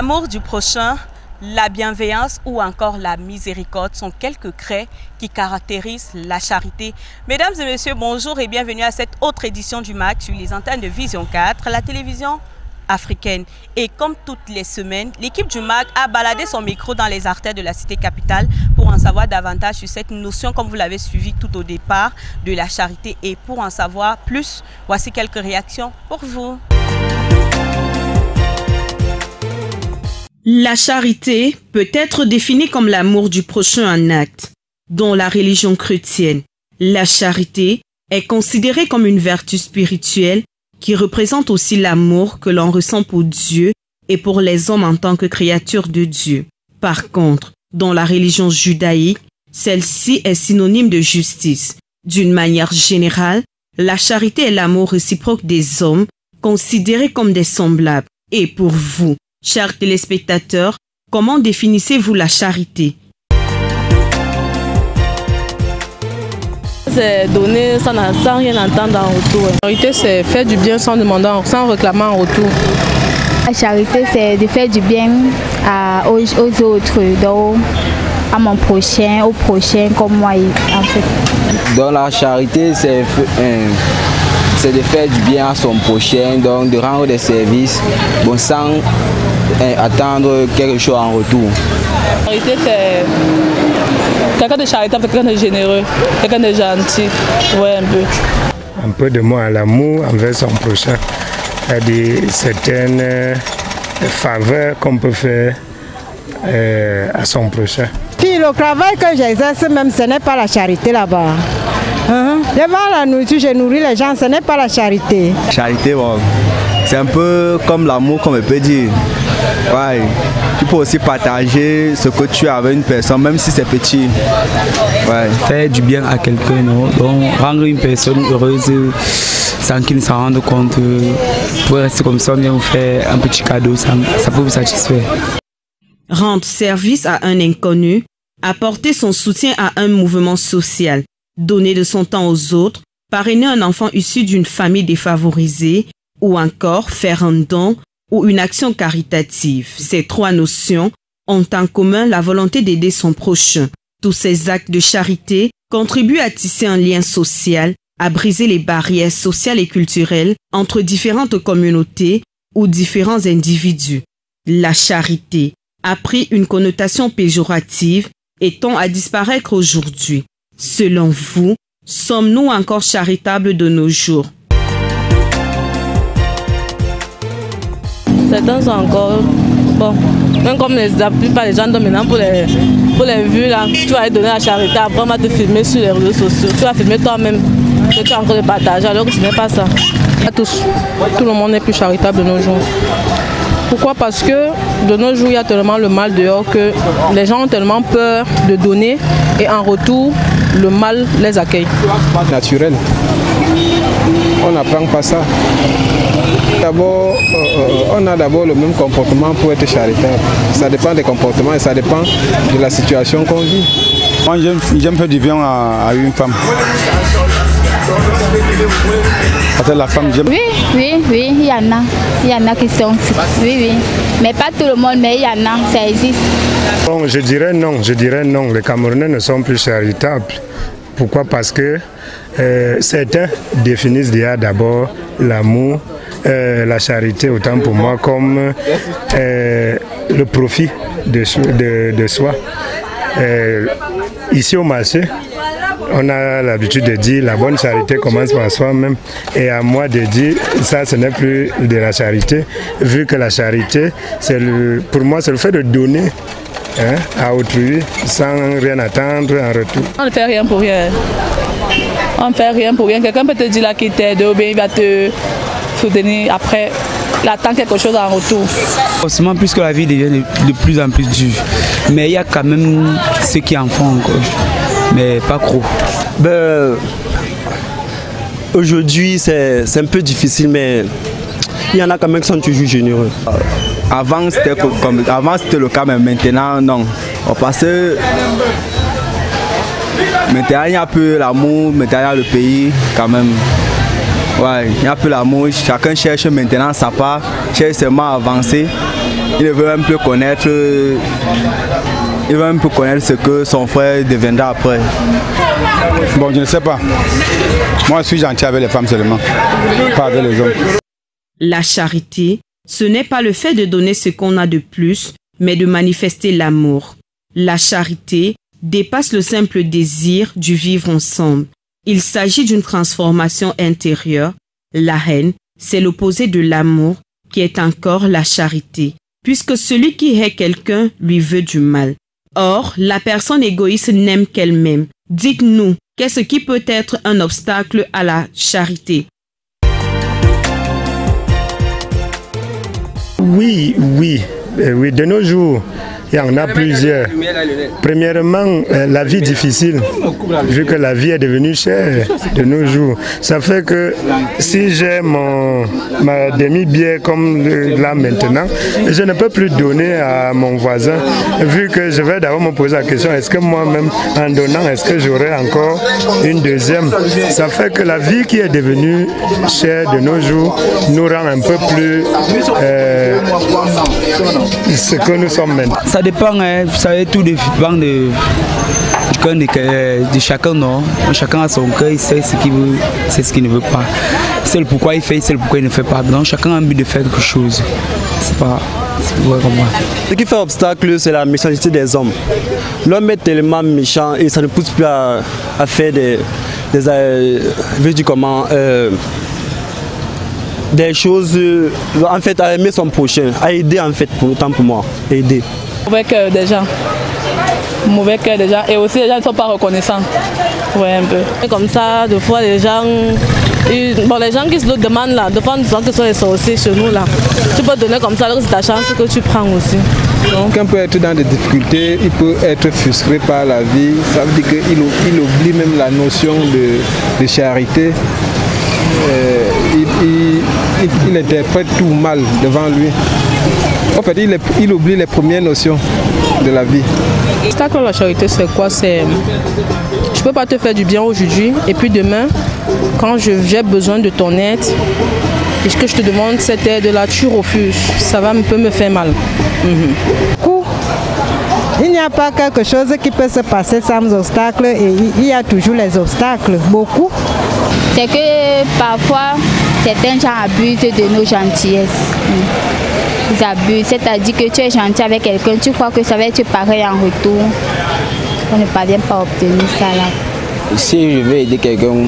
L'amour du prochain, la bienveillance ou encore la miséricorde sont quelques traits qui caractérisent la charité. Mesdames et messieurs, bonjour et bienvenue à cette autre édition du MAC sur les antennes de Vision 4, la télévision africaine. Et comme toutes les semaines, l'équipe du MAC a baladé son micro dans les artères de la cité capitale pour en savoir davantage sur cette notion, comme vous l'avez suivi tout au départ, de la charité. Et pour en savoir plus, voici quelques réactions pour vous. La charité peut être définie comme l'amour du prochain en acte. Dans la religion chrétienne, la charité est considérée comme une vertu spirituelle qui représente aussi l'amour que l'on ressent pour Dieu et pour les hommes en tant que créatures de Dieu. Par contre, dans la religion judaïque, celle-ci est synonyme de justice. D'une manière générale, la charité est l'amour réciproque des hommes, considérés comme des semblables. Et pour vous, chers téléspectateurs, comment définissez-vous la charité? C'est donner sans rien entendre en retour. La charité, c'est faire du bien sans demander, sans réclamer en retour. La charité, c'est de faire du bien aux autres, donc à mon prochain, au prochain comme moi en fait. Dans la charité, c'est de faire du bien à son prochain, donc de rendre des services bon, sans attendre quelque chose en retour. La charité, c'est quelqu'un de charitable, quelqu'un de généreux, quelqu'un de gentil, ouais, un peu. Un peu de moi à l'amour envers son prochain, c'est-à-dire certaines faveurs qu'on peut faire à son prochain. Puis le travail que j'exerce même, ce n'est pas la charité là-bas. Devant la nourriture, je nourris les gens, ce n'est pas la charité. Charité, bon, c'est un peu comme l'amour, comme on peut dire. Ouais. Tu peux aussi partager ce que tu as avec une personne, même si c'est petit. Ouais. Faire du bien à quelqu'un, donc rendre une personne heureuse sans qu'il ne s'en rende compte. Pour rester comme ça, on vient vous faire un petit cadeau, ça peut vous satisfaire. Rendre service à un inconnu, apporter son soutien à un mouvement social, donner de son temps aux autres, parrainer un enfant issu d'une famille défavorisée ou encore faire un don ou une action caritative. Ces trois notions ont en commun la volonté d'aider son prochain. Tous ces actes de charité contribuent à tisser un lien social, à briser les barrières sociales et culturelles entre différentes communautés ou différents individus. La charité a pris une connotation péjorative et tend à disparaître aujourd'hui. Selon vous, sommes-nous encore charitables de nos jours? Certains sont encore, bon, même comme la plupart des gens donnent maintenant pour les vues, là, tu vas aller donner la charité, après on va te filmer sur les réseaux sociaux, tu vas filmer toi-même, que tu as encore de partager, alors que ce n'est pas ça. À tous, tout le monde n'est plus charitable de nos jours. Pourquoi? Parce que de nos jours, il y a tellement le mal dehors que les gens ont tellement peur de donner et en retour, le mal les accueille. Naturel. On n'apprend pas ça. D'abord, on a d'abord le même comportement pour être charitable. Ça dépend des comportements et ça dépend de la situation qu'on vit. Moi, j'aime faire du bien à une femme. La femme, oui, il y en a. Il y en a qui sont... Oui. Mais pas tout le monde, mais il y en a, ça existe. Bon, je dirais non. Les Camerounais ne sont plus charitables. Pourquoi? Parce que certains définissent déjà d'abord l'amour, la charité, autant pour moi, comme le profit de soi. Ici au marché, on a l'habitude de dire la bonne charité commence par soi-même. Et à moi de dire ça, ce n'est plus de la charité, vu que la charité, pour moi, c'est le fait de donner à autrui sans rien attendre en retour. On ne fait rien pour rien. On ne fait rien pour rien. Quelqu'un peut te dire là qu'il t'aide ou bien il va te soutenir après. Il attend quelque chose en retour. Forcément, puisque la vie devient de plus en plus dure. Mais il y a quand même ceux qui en font encore. Mais pas trop. Aujourd'hui, c'est un peu difficile, mais il y en a quand même qui sont toujours généreux. Avant, c'était le cas, mais maintenant, non. Parce que maintenant, il y a un peu l'amour, maintenant, il y a le pays, quand même. Ouais, il y a un peu l'amour. Chacun cherche maintenant sa part, cherche seulement à avancer. il ne veut même plus connaître, il veut même plus connaître ce que son frère deviendra après. Bon, je ne sais pas. Moi, je suis gentil avec les femmes seulement, pas avec les hommes. La charité, ce n'est pas le fait de donner ce qu'on a de plus, mais de manifester l'amour. La charité dépasse le simple désir du vivre ensemble. Il s'agit d'une transformation intérieure. La haine, c'est l'opposé de l'amour, qui est encore la charité, puisque celui qui hait quelqu'un lui veut du mal. Or, la personne égoïste n'aime qu'elle-même. Dites-nous, qu'est-ce qui peut être un obstacle à la charité? Oui, de nos jours, il y en a plusieurs. Premièrement, la vie difficile, vu que la vie est devenue chère de nos jours. Ça fait que si j'ai ma demi-bière comme là maintenant, je ne peux plus donner à mon voisin, vu que je vais d'abord me poser la question, est-ce que moi-même, en donnant, est-ce que j'aurai encore une deuxième? Ça fait que la vie qui est devenue chère de nos jours nous rend un peu plus ce que nous sommes maintenant. Ça dépend, hein, vous savez, tout dépend de chacun, non? Chacun a son cœur, il sait ce qu'il veut, c'est ce qu'il ne veut pas. C'est le pourquoi il fait, c'est le pourquoi il ne fait pas. Donc chacun a envie de faire quelque chose. C'est pas comme moi. Ce qui fait obstacle, c'est la méchanceté des hommes. L'homme est tellement méchant et ça ne pousse plus à faire des choses, en fait, à aimer son prochain, à aider en fait, autant pour moi, aider. Mauvais cœur des gens, et aussi les gens ne sont pas reconnaissants. Ouais, un peu. Et comme ça, des fois les gens qui se le demandent là, des fois nous disons que ce sont les sorciers chez nous là. Tu peux donner comme ça, alors c'est ta chance que tu prends aussi. Donc on peut être dans des difficultés, il peut être frustré par la vie, ça veut dire qu'il oublie même la notion de charité. Il interprète tout mal devant lui. En fait, il oublie les premières notions de la vie. L'obstacle à la charité, c'est quoi? C'est je ne peux pas te faire du bien aujourd'hui et puis demain, quand j'ai besoin de ton aide et que je te demande cette aide-là, tu refuses. Ça peut me faire mal. Il n'y a pas quelque chose qui peut se passer sans obstacles et il y a toujours les obstacles, beaucoup. C'est que parfois, certains gens abusent de nos gentillesses. Ils abusent, c'est-à-dire que tu es gentil avec quelqu'un, tu crois que ça va être pareil en retour. On ne parvient pas à obtenir ça là. Si je veux aider quelqu'un,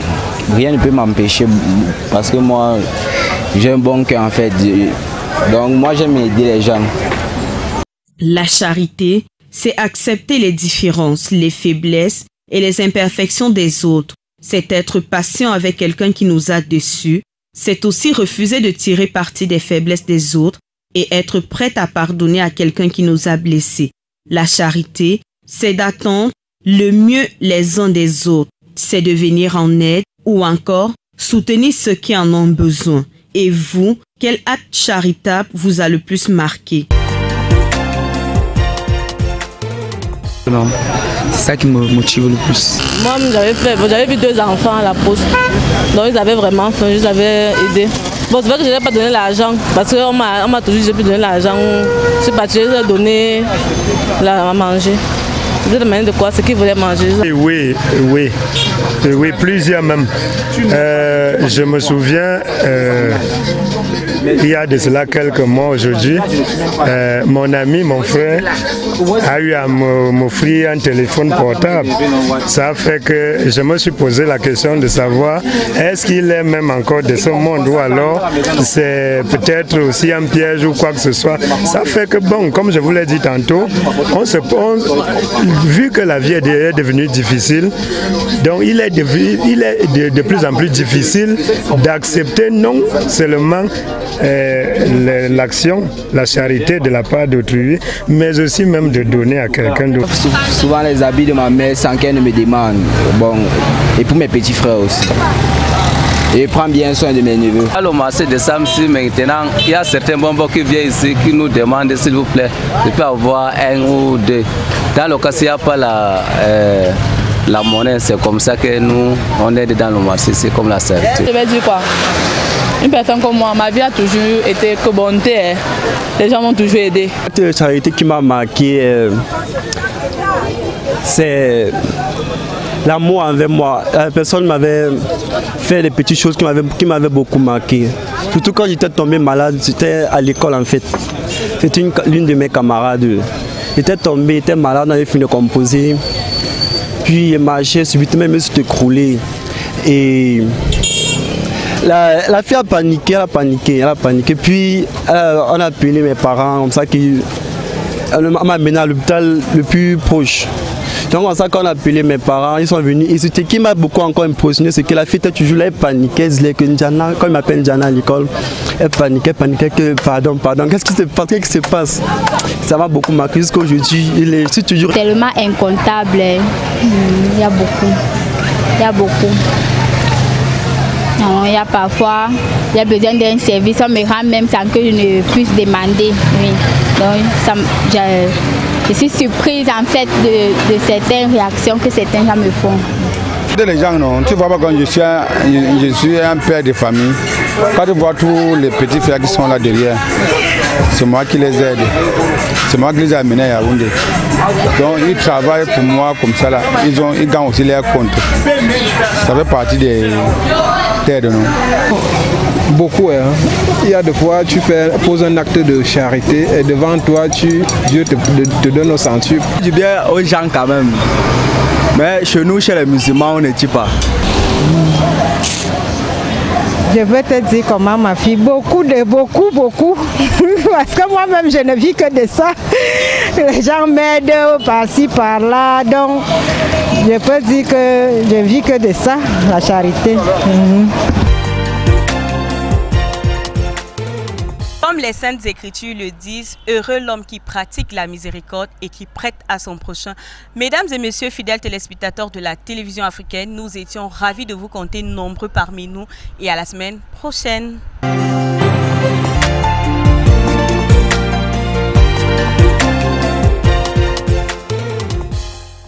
rien ne peut m'empêcher parce que moi, j'ai un bon cœur en fait. Donc moi, j'aime aider les gens. La charité, c'est accepter les différences, les faiblesses et les imperfections des autres. C'est être patient avec quelqu'un qui nous a déçus. C'est aussi refuser de tirer parti des faiblesses des autres et être prête à pardonner à quelqu'un qui nous a blessés. La charité, c'est d'attendre le mieux les uns des autres. C'est de venir en aide ou encore soutenir ceux qui en ont besoin. Et vous, quel acte charitable vous a le plus marqué? Non, c'est ça qui me motive le plus. Moi, j'avais vu 2 enfants à la poste. Donc ils avaient vraiment faim, je les avais aidés. Bon, c'est vrai que je n'ai pas donné l'argent, parce qu'on m'a toujours dit que j'ai pu donner l'argent. Je suis partie, je leur ai donné à manger. Vous êtes demandé de quoi? Ce qu'ils voulaient manger. Oui, plusieurs même. Je me souviens, il y a de cela quelques mois aujourd'hui, mon ami, mon frère, a eu à m'offrir un téléphone portable. Ça a fait que je me suis posé la question de savoir est-ce qu'il est même encore de ce monde ou alors c'est peut-être aussi un piège ou quoi que ce soit. Ça fait que bon, comme je vous l'ai dit tantôt, vu que la vie est devenue difficile, donc il est de plus en plus difficile d'accepter non seulement l'action, la charité de la part d'autrui, mais aussi même de donner à quelqu'un d'autre. Souvent les habits de ma mère sans qu'elle ne me demande. Bon, et pour mes petits frères aussi. Et prends bien soin de mes neveux. À le marché de samedi maintenant, il y a certains bonbons qui viennent ici qui nous demandent s'il vous plaît de peut avoir 1 ou 2. Dans le cas s'il n'y a pas la monnaie, c'est comme ça que nous on aide dans le marché, c'est comme la charité. Je vais dire quoi? Une personne comme moi, ma vie a toujours été que bonté. Hein. Les gens m'ont toujours aidé. La charité qui m'a marqué, c'est l'amour envers moi. La personne m'avait fait des petites choses qui m'avaient beaucoup marqué. Surtout quand j'étais tombé malade, j'étais à l'école en fait. C'était l'une de mes camarades. J'étais tombé, j'étais malade, on avait fini de composer. Puis il marchait, subitement, il me suis écroulé. Et la fille a paniqué, elle a paniqué. Puis on a appelé mes parents, comme ça, elle m'a amené à l'hôpital le plus proche. Donc comme ça, quand on a appelé mes parents, ils sont venus. Et ce qui m'a beaucoup encore impressionné, c'est que la fille était toujours là, elle paniquait. Elle disait que Diana, quand il m'appelle Diana à l'école, elle paniquait que pardon, qu'est-ce qui se passe? Ça m'a beaucoup marqué jusqu'à aujourd'hui. Il est toujours tellement incontable. Il y a beaucoup. Non, il y a parfois, il y a besoin d'un service, on me rend même sans que je ne puisse demander. Oui. Donc, je suis surprise en fait de certaines réactions que certains gens me font. Les gens, non, tu vois pas, quand je suis un père de famille, quand tu vois tous les petits frères qui sont là derrière, c'est moi qui les aide. C'est moi qui les ai amenés à Yaoundé. Donc ils travaillent pour moi comme ça là. Ils gagnent aussi leur compte. Ça fait partie des aides, non? Beaucoup, hein. Il y a des fois tu poses un acte de charité et devant toi Dieu te donne au centuple. Du bien aux gens quand même. Mais chez nous, chez les musulmans, on ne tue pas. Je veux te dire comment ma fille, beaucoup. Parce que moi-même, je ne vis que de ça. Les gens m'aident par-ci, par-là. Donc, je peux dire que je vis que de ça, la charité. Comme les Saintes Écritures le disent, heureux l'homme qui pratique la miséricorde et qui prête à son prochain. Mesdames et messieurs, fidèles téléspectateurs de la télévision africaine, nous étions ravis de vous compter nombreux parmi nous et à la semaine prochaine.